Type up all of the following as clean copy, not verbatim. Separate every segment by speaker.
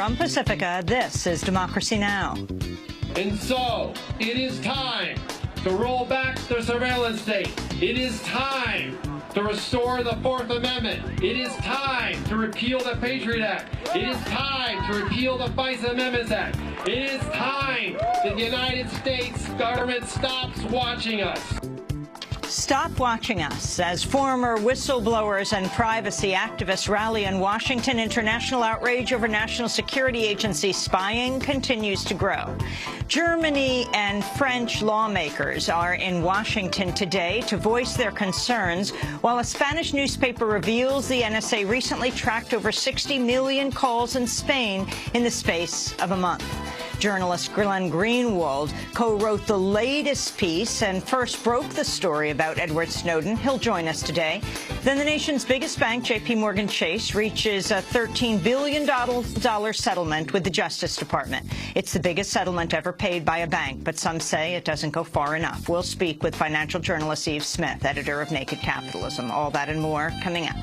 Speaker 1: From Pacifica, this is Democracy Now!
Speaker 2: And so, it is time to roll back the surveillance state. It is time to restore the Fourth Amendment. It is time to repeal the Patriot Act. It is time to repeal the FISA Amendments Act. It is time that the United States government stops watching us.
Speaker 1: Stop watching us. As former whistleblowers and privacy activists rally in Washington, international outrage over National Security Agency spying continues to grow. Germany and French lawmakers are in Washington today to voice their concerns, while a Spanish newspaper reveals the NSA recently tracked over 60 million calls in Spain in the space of a month. Journalist Glenn Greenwald co-wrote the latest piece and first broke the story about Edward Snowden. He'll join us today. Then the nation's biggest bank, J.P. Chase, reaches a $13 billion settlement with the Justice Department. It's the biggest settlement ever paid by a bank, but some say it doesn't go far enough. We'll speak with financial journalist Eve Smith, editor of Naked Capitalism. All that and more coming up.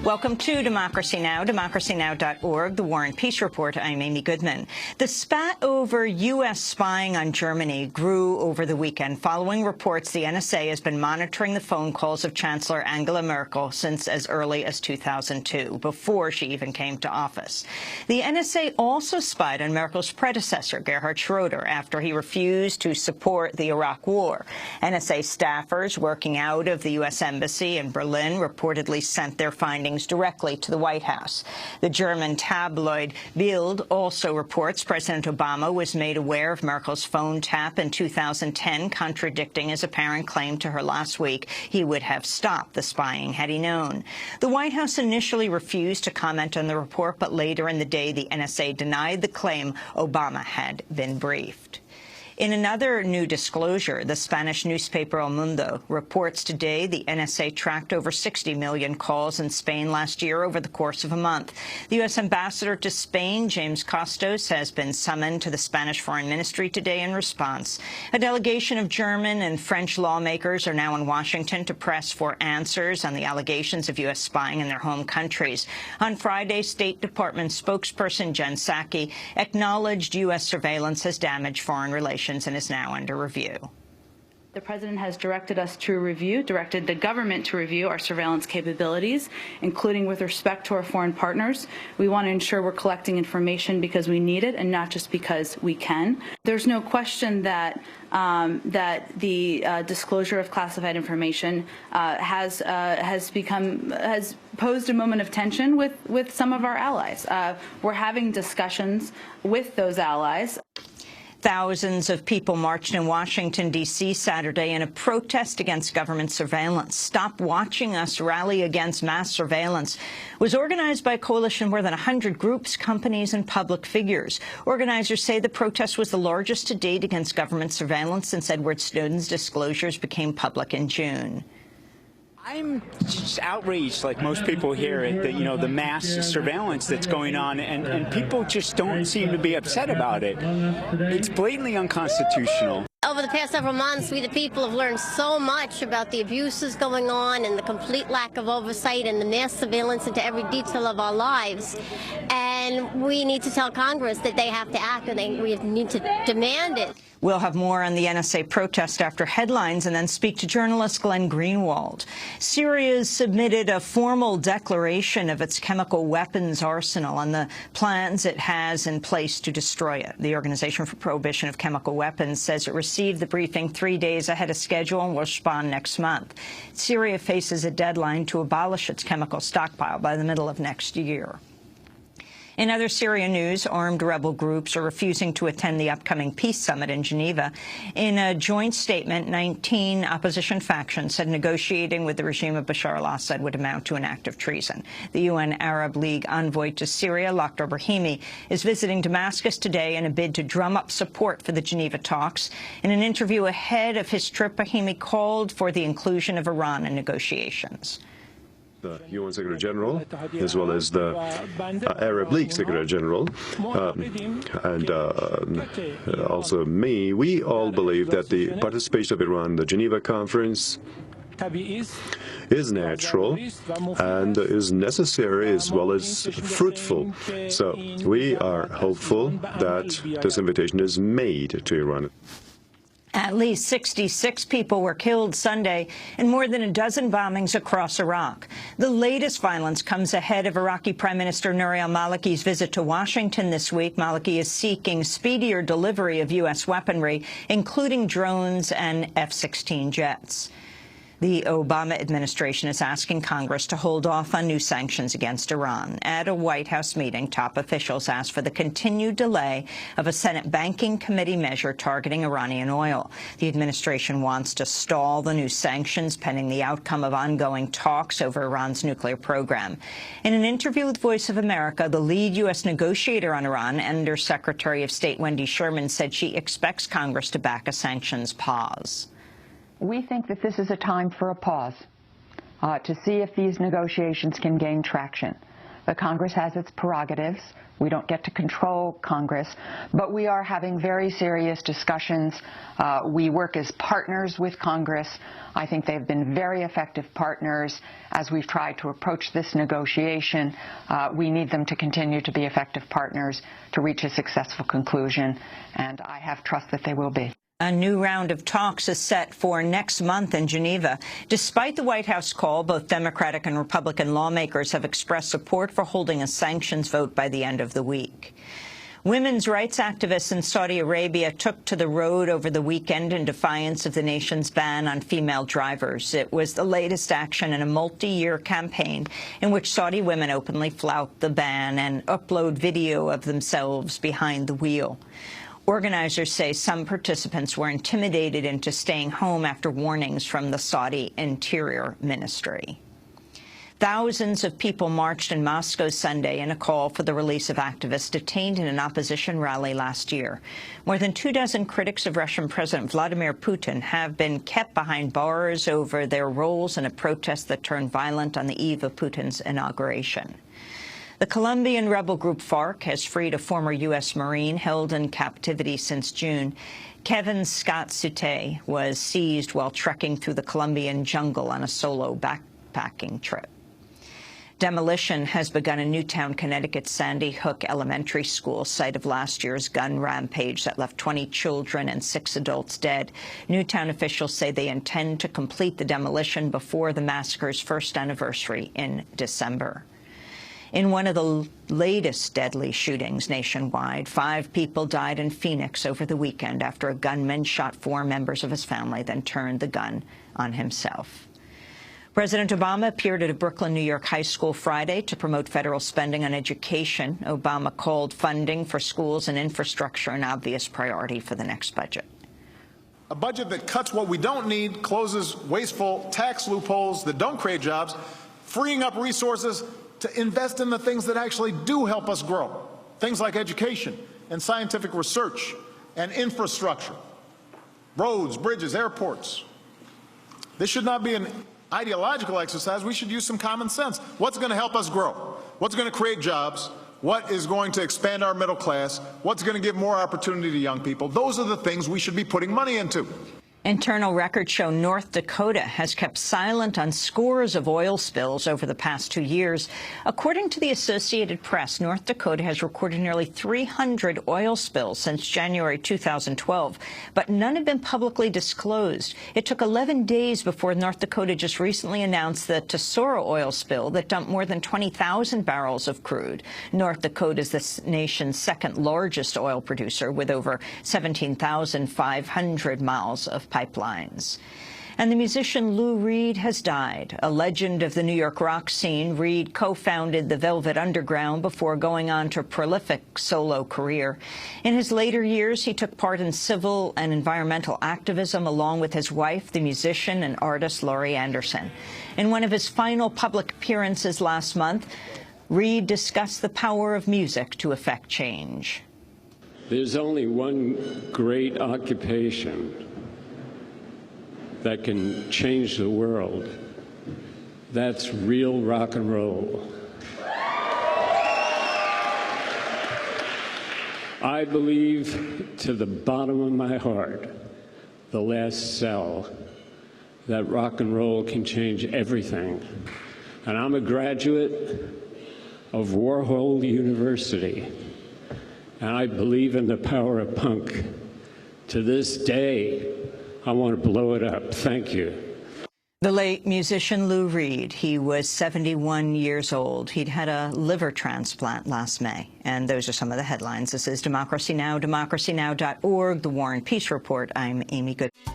Speaker 1: Welcome to Democracy Now!, democracynow.org, the War and Peace Report. I'm Amy Goodman. The spat over U.S. spying on Germany grew over the weekend following reports the NSA has been monitoring the phone calls of Chancellor Angela Merkel since as early as 2002, before she even came to office. The NSA also spied on Merkel's predecessor, Gerhard Schroeder, after he refused to support the Iraq War. NSA staffers working out of the U.S. Embassy in Berlin reportedly sent their findings directly to the White House. The German tabloid Bild also reports President Obama was made aware of Merkel's phone tap in 2010, contradicting his apparent claim to her last week he would have stopped the spying had he known. The White House initially refused to comment on the report, but later in the day the NSA denied the claim Obama had been briefed. In another new disclosure, the Spanish newspaper El Mundo reports today the NSA tracked over 60 million calls in Spain last year over the course of a month. The U.S. ambassador to Spain, James Costos, has been summoned to the Spanish Foreign Ministry today in response. A delegation of German and French lawmakers are now in Washington to press for answers on the allegations of U.S. spying in their home countries. On Friday, State Department spokesperson Jen Psaki acknowledged U.S. surveillance has damaged foreign relations and is now under review.
Speaker 3: The President has directed the government to review our surveillance capabilities, including with respect to our foreign partners. We want to ensure we're collecting information because we need it and not just because we can. There's no question that the disclosure of classified information has posed a moment of tension with some of our allies. We're having discussions with those allies.
Speaker 1: Thousands of people marched in Washington, D.C. Saturday in a protest against government surveillance. Stop Watching Us rally against mass surveillance was organized by a coalition of more than 100 groups, companies, and public figures. Organizers say the protest was the largest to date against government surveillance since Edward Snowden's disclosures became public in June.
Speaker 4: I'm just outraged, like most people here, at the mass surveillance that's going on, and people just don't seem to be upset about it. It's blatantly unconstitutional.
Speaker 5: Over the past several months, we the people have learned so much about the abuses going on and the complete lack of oversight and the mass surveillance into every detail of our lives. And we need to tell Congress that they have to act, and we need to demand it.
Speaker 1: We'll have more on the NSA protest after headlines and then speak to journalist Glenn Greenwald. Syria's submitted a formal declaration of its chemical weapons arsenal and the plans it has in place to destroy it. The Organization for Prohibition of Chemical Weapons says it received the briefing 3 days ahead of schedule and will respond next month. Syria faces a deadline to abolish its chemical stockpile by the middle of next year. In other Syria news, armed rebel groups are refusing to attend the upcoming peace summit in Geneva. In a joint statement, 19 opposition factions said negotiating with the regime of Bashar al-Assad would amount to an act of treason. The UN Arab League envoy to Syria, Lakhdar Brahimi, is visiting Damascus today in a bid to drum up support for the Geneva talks. In an interview ahead of his trip, Brahimi called for the inclusion of Iran in negotiations.
Speaker 6: The UN Secretary General, as well as the Arab League Secretary General, and also me, we all believe that the participation of Iran in the Geneva Conference is natural and is necessary as well as fruitful. So we are hopeful that this invitation is made to Iran.
Speaker 1: At least 66 people were killed Sunday in more than a dozen bombings across Iraq. The latest violence comes ahead of Iraqi Prime Minister Nouri al-Maliki's visit to Washington this week. Maliki is seeking speedier delivery of U.S. weaponry, including drones and F-16 jets. The Obama administration is asking Congress to hold off on new sanctions against Iran. At a White House meeting, top officials asked for the continued delay of a Senate Banking Committee measure targeting Iranian oil. The administration wants to stall the new sanctions pending the outcome of ongoing talks over Iran's nuclear program. In an interview with Voice of America, the lead U.S. negotiator on Iran, Under Secretary of State Wendy Sherman, said she expects Congress to back a sanctions pause.
Speaker 7: We think that this is a time for a pause to see if these negotiations can gain traction. The Congress has its prerogatives. We don't get to control Congress, but we are having very serious discussions. We work as partners with Congress. I think they've been very effective partners as we've tried to approach this negotiation. We need them to continue to be effective partners to reach a successful conclusion, and I have trust that they will be.
Speaker 1: A new round of talks is set for next month in Geneva. Despite the White House call, both Democratic and Republican lawmakers have expressed support for holding a sanctions vote by the end of the week. Women's rights activists in Saudi Arabia took to the road over the weekend in defiance of the nation's ban on female drivers. It was the latest action in a multi-year campaign in which Saudi women openly flout the ban and upload video of themselves behind the wheel. Organizers say some participants were intimidated into staying home after warnings from the Saudi Interior Ministry. Thousands of people marched in Moscow Sunday in a call for the release of activists detained in an opposition rally last year. More than 24 critics of Russian President Vladimir Putin have been kept behind bars over their roles in a protest that turned violent on the eve of Putin's inauguration. The Colombian rebel group FARC has freed a former U.S. Marine held in captivity since June. Kevin Scott Sute was seized while trekking through the Colombian jungle on a solo backpacking trip. Demolition has begun in Newtown, Connecticut's Sandy Hook Elementary School, site of last year's gun rampage that left 20 children and 6 adults dead. Newtown officials say they intend to complete the demolition before the massacre's first anniversary in December. In one of the latest deadly shootings nationwide, 5 people died in Phoenix over the weekend after a gunman shot 4 members of his family, then turned the gun on himself. President Obama appeared at a Brooklyn, New York high school Friday to promote federal spending on education. Obama called funding for schools and infrastructure an obvious priority for the next budget.
Speaker 8: A budget that cuts what we don't need, closes wasteful tax loopholes that don't create jobs, freeing up resources to invest in the things that actually do help us grow, things like education and scientific research and infrastructure, roads, bridges, airports. This should not be an ideological exercise. We should use some common sense. What's going to help us grow? What's going to create jobs? What is going to expand our middle class? What's going to give more opportunity to young people? Those are the things we should be putting money into.
Speaker 1: Internal records show North Dakota has kept silent on scores of oil spills over the past 2 years. According to the Associated Press, North Dakota has recorded nearly 300 oil spills since January 2012, but none have been publicly disclosed. It took 11 days before North Dakota just recently announced the Tesoro oil spill that dumped more than 20,000 barrels of crude. North Dakota is the nation's second largest oil producer with over 17,500 miles of pipelines. And the musician Lou Reed has died. A legend of the New York rock scene, Reed co-founded the Velvet Underground before going on to a prolific solo career. In his later years, he took part in civil and environmental activism along with his wife, the musician and artist Laurie Anderson. In one of his final public appearances last month, Reed discussed the power of music to effect change.
Speaker 9: There's only one great occupation that can change the world. That's real rock and roll. I believe to the bottom of my heart, the last cell that rock and roll can change everything. And I'm a graduate of Warhol University, and I believe in the power of punk. To this day, I want to blow it up. Thank you.
Speaker 1: The late musician Lou Reed, he was 71 years old. He'd had a liver transplant last May. And those are some of the headlines. This is Democracy Now!, democracynow.org, The War and Peace Report. I'm Amy Goodman.